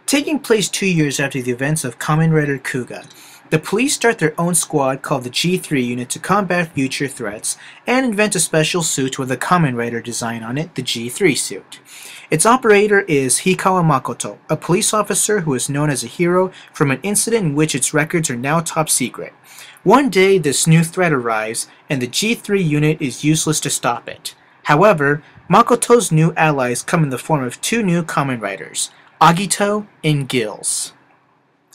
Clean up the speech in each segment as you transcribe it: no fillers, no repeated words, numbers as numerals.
Taking place 2 years after the events of Kamen Rider Kuga, the police start their own squad called the G3 Unit to combat future threats and invent a special suit with a Kamen Rider design on it, the G3 suit. Its operator is Hikawa Makoto, a police officer who is known as a hero from an incident in which its records are now top secret. One day, this new threat arrives, and the G3 unit is useless to stop it. However, Makoto's new allies come in the form of two new Kamen Riders, Agito and Gills.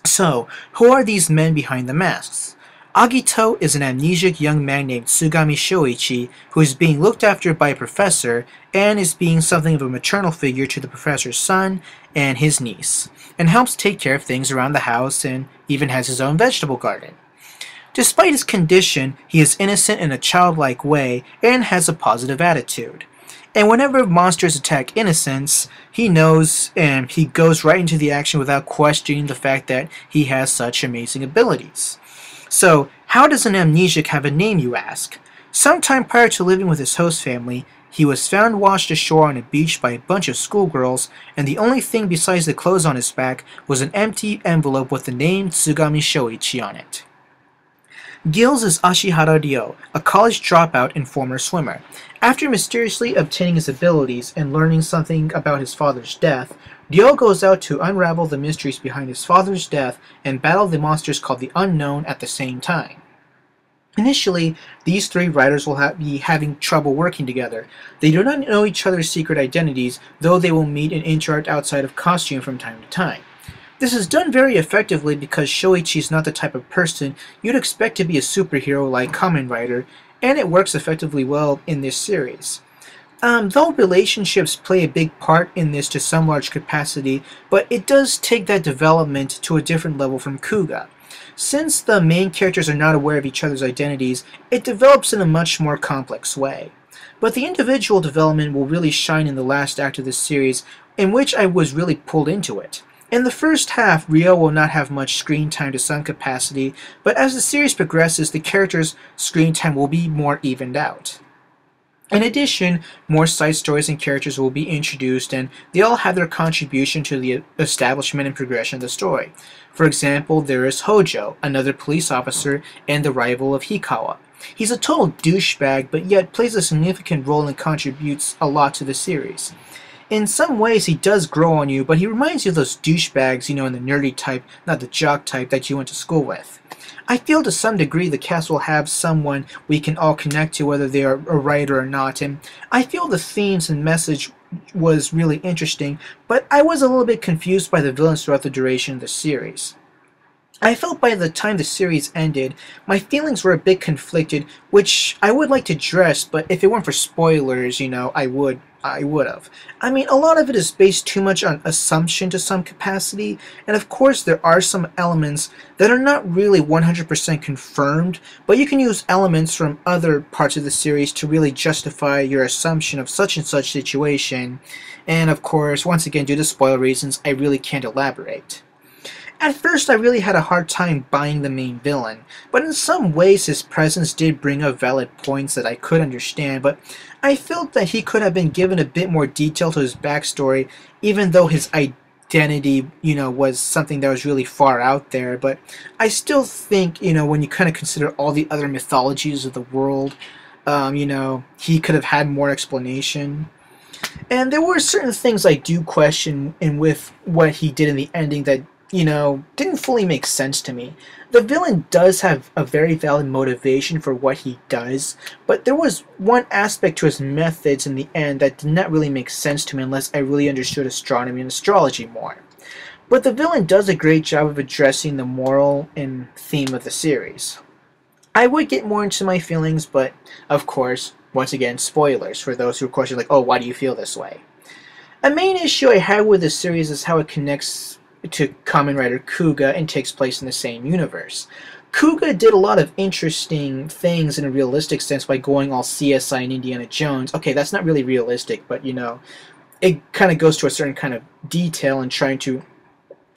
So, who are these men behind the masks? Agito is an amnesiac young man named Tsugami Shoichi who is being looked after by a professor and is being something of a maternal figure to the professor's son and his niece, and helps take care of things around the house and even has his own vegetable garden. Despite his condition, he is innocent in a childlike way and has a positive attitude. And whenever monsters attack innocents, he knows and he goes right into the action without questioning the fact that he has such amazing abilities. So, how does an amnesiac have a name, you ask? Sometime prior to living with his host family, he was found washed ashore on a beach by a bunch of schoolgirls, and the only thing besides the clothes on his back was an empty envelope with the name Tsugami Shoichi on it. Gills is Ashihara Ryo, a college dropout and former swimmer. After mysteriously obtaining his abilities and learning something about his father's death, Ryo goes out to unravel the mysteries behind his father's death and battle the monsters called the Unknown at the same time. Initially, these three riders will be having trouble working together. They do not know each other's secret identities, though they will meet and interact outside of costume from time to time. This is done very effectively because Shoichi is not the type of person you'd expect to be a superhero like Kamen Rider, and it works effectively well in this series. Though relationships play a big part in this to some large capacity, but it does take that development to a different level from Kuga. Since the main characters are not aware of each other's identities, it develops in a much more complex way. But the individual development will really shine in the last act of this series, in which I was really pulled into it. In the first half, Ryo will not have much screen time to some capacity, but as the series progresses, the characters' screen time will be more evened out. In addition, more side stories and characters will be introduced, and they all have their contribution to the establishment and progression of the story. For example, there is Hojo, another police officer and the rival of Hikawa. He's a total douchebag, but yet plays a significant role and contributes a lot to the series. In some ways, he does grow on you, but he reminds you of those douchebags, in the nerdy type, not the jock type that you went to school with. I feel to some degree the cast will have someone we can all connect to, whether they are a writer or not, and I feel the themes and message was really interesting, but I was a little bit confused by the villains throughout the duration of the series. I felt by the time the series ended, my feelings were a bit conflicted, which I would like to address, but if it weren't for spoilers, I would have. I mean, a lot of it is based too much on assumption to some capacity, and of course there are some elements that are not really 100% confirmed, but you can use elements from other parts of the series to really justify your assumption of such and such situation, and of course, once again, due to spoiler reasons, I really can't elaborate. At first, I really had a hard time buying the main villain, but in some ways his presence did bring up valid points that I could understand, but I felt that he could have been given a bit more detail to his backstory, even though his identity, was something that was really far out there. But I still think, when you kind of consider all the other mythologies of the world, he could have had more explanation. And there were certain things I do question with what he did in the ending that didn't fully make sense to me. The villain does have a very valid motivation for what he does, but there was one aspect to his methods in the end that did not really make sense to me unless I really understood astronomy and astrology more. But the villain does a great job of addressing the moral and theme of the series. I would get more into my feelings, but of course, once again, spoilers for those who question like, oh, why do you feel this way? A main issue I have with this series is how it connects to Kamen Rider Kuga and takes place in the same universe. Kuga did a lot of interesting things in a realistic sense by going all CSI and Indiana Jones. Okay, that's not really realistic, but it kind of goes to a certain kind of detail in trying to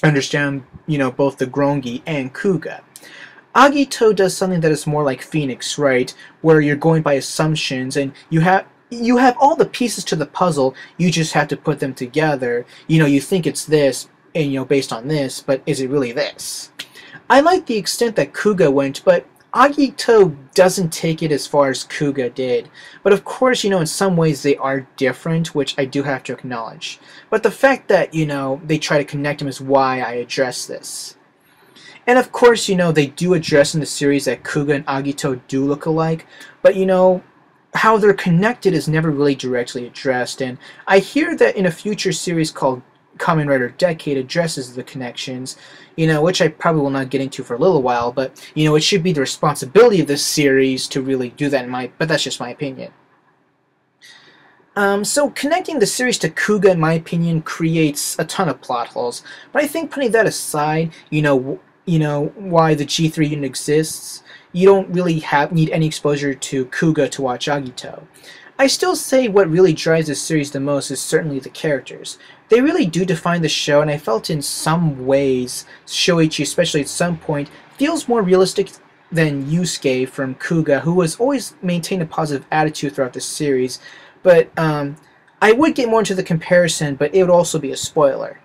understand, both the Grongi and Kuga. Agito does something that is more like Phoenix, right? Where you're going by assumptions and you have all the pieces to the puzzle, you just have to put them together. You think it's this, and based on this, but is it really this? I like the extent that Kuga went, but Agito doesn't take it as far as Kuga did. But of course, in some ways they are different, which I do have to acknowledge. But the fact that, they try to connect them is why I address this. And of course, they do address in the series that Kuga and Agito do look alike, but how they're connected is never really directly addressed. And I hear that in a future series called Kamen Rider Decade addresses the connections, which I probably will not get into for a little while, but, it should be the responsibility of this series to really do that, but that's just my opinion. So connecting the series to Kuga, in my opinion, creates a ton of plot holes, but I think putting that aside, why the G3 unit exists, you don't really need any exposure to Kuga to watch Agito. I still say what really drives this series the most is certainly the characters. They really do define the show, and I felt in some ways Shoichi, especially at some point, feels more realistic than Yusuke from Kuga, who has always maintained a positive attitude throughout the series. But I would get more into the comparison, but it would also be a spoiler.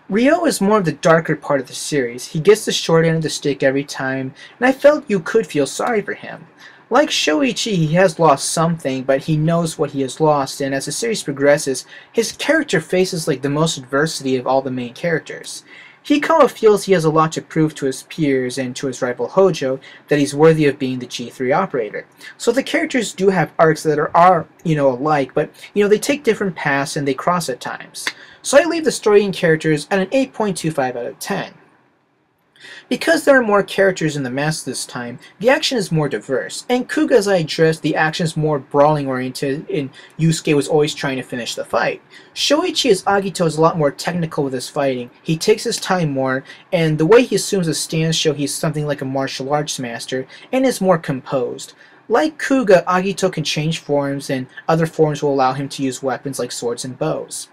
Ryo is more of the darker part of the series. He gets the short end of the stick every time, and I felt you could feel sorry for him. Like Shoichi, he has lost something, but he knows what he has lost, and as the series progresses, his character faces like the most adversity of all the main characters. Hikawa feels he has a lot to prove to his peers and to his rival Hojo that he's worthy of being the G3 operator. So the characters do have arcs that are alike, but they take different paths and they cross at times. So I leave the story and characters at an 8.25 out of 10. Because there are more characters in the mask this time, the action is more diverse, and Kuga, as I addressed, the action is more brawling oriented, and Yusuke was always trying to finish the fight. Shoichi as Agito is a lot more technical with his fighting. He takes his time more, and the way he assumes his stance show he's something like a martial arts master, and is more composed. Like Kuga, Agito can change forms, and other forms will allow him to use weapons like swords and bows.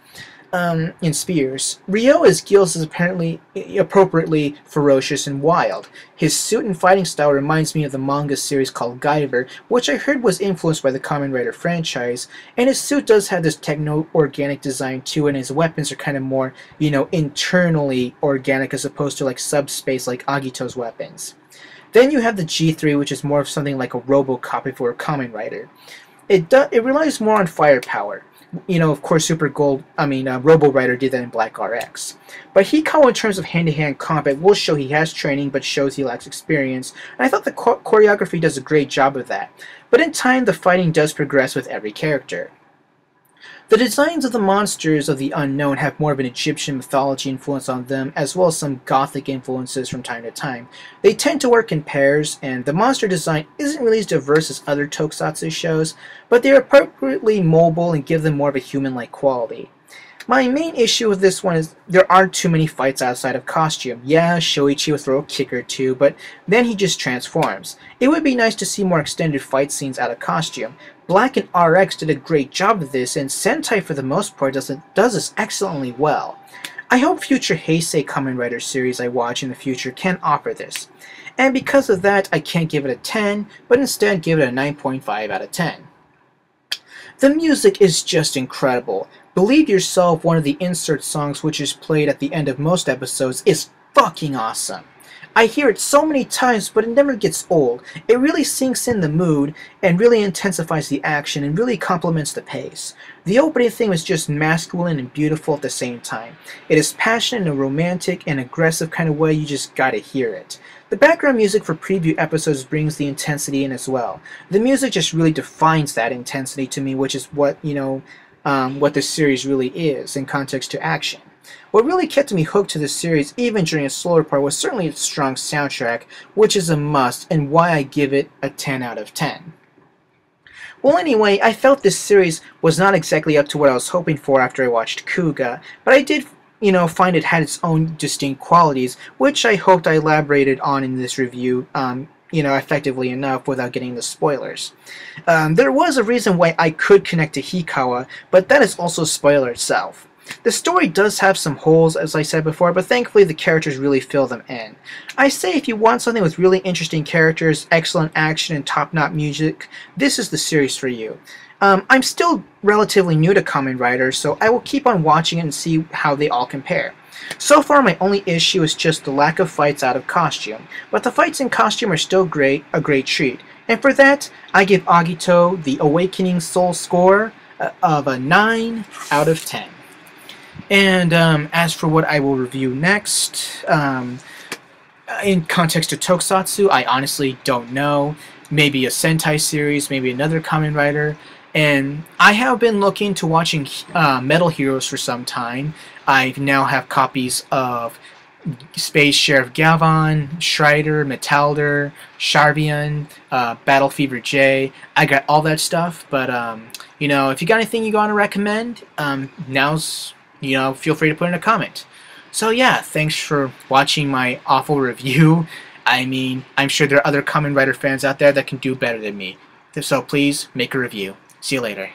In spears. Ryo as Gills is appropriately ferocious and wild. His suit and fighting style reminds me of the manga series called Guyver, which I heard was influenced by the Kamen Rider franchise, and his suit does have this techno-organic design too, and his weapons are kind of more, internally organic as opposed to like subspace like Agito's weapons. Then you have the G3, which is more of something like a RoboCop if it were a Kamen Rider. It relies more on firepower. Of course, Robo Rider did that in Black RX. But Hikawa, in terms of hand-to-hand combat, will show he has training, but shows he lacks experience, and I thought the choreography does a great job of that. But in time, the fighting does progress with every character. The designs of the monsters of the unknown have more of an Egyptian mythology influence on them, as well as some gothic influences from time to time. They tend to work in pairs, and the monster design isn't really as diverse as other tokusatsu shows, but they are appropriately mobile and give them more of a human-like quality. My main issue with this one is there aren't too many fights outside of costume. Yeah, Shoichi will throw a kick or two, but then he just transforms. It would be nice to see more extended fight scenes out of costume. Black and RX did a great job of this, and Sentai for the most part does this excellently well. I hope future Heisei Kamen Rider series I watch in the future can offer this. And because of that, I can't give it a 10, but instead give it a 9.5 out of 10. The music is just incredible. Believe Yourself, one of the insert songs which is played at the end of most episodes, is fucking awesome. I hear it so many times, but it never gets old. It really sinks in the mood, and really intensifies the action, and really complements the pace. The opening theme is just masculine and beautiful at the same time. It is passionate in a romantic and aggressive kind of way, you just gotta hear it. The background music for preview episodes brings the intensity in as well. The music just really defines that intensity to me, which is what, what this series really is in context to action. What really kept me hooked to this series, even during a slower part, was certainly its strong soundtrack, which is a must, and why I give it a 10 out of 10. Well, anyway, I felt this series was not exactly up to what I was hoping for after I watched Kuga, but I did, find it had its own distinct qualities, which I hoped I elaborated on in this review, effectively enough without getting the spoilers. There was a reason why I could connect to Hikawa, but that is also a spoiler itself. The story does have some holes, as I said before, but thankfully the characters really fill them in. I say if you want something with really interesting characters, excellent action, and top-notch music, this is the series for you. I'm still relatively new to Kamen Rider, so I will keep on watching it and see how they all compare. So far, my only issue is just the lack of fights out of costume, but the fights in costume are still a great treat. And for that, I give Agito the Awakening Soul score of a 9 out of 10. And as for what I will review next, in context of Tokusatsu, I honestly don't know. Maybe a Sentai series, maybe another Kamen Rider. And I have been looking to watching Metal Heroes for some time. I now have copies of Space Sheriff Galvan, Shrider, Metalder, Sharvian, Battle Fever J. I got all that stuff, but you know, if you got anything you want to recommend, now's, you know, feel free to put in a comment. So yeah, thanks for watching my awful review. I mean, I'm sure there are other Kamen Rider fans out there that can do better than me. So please, make a review. See you later.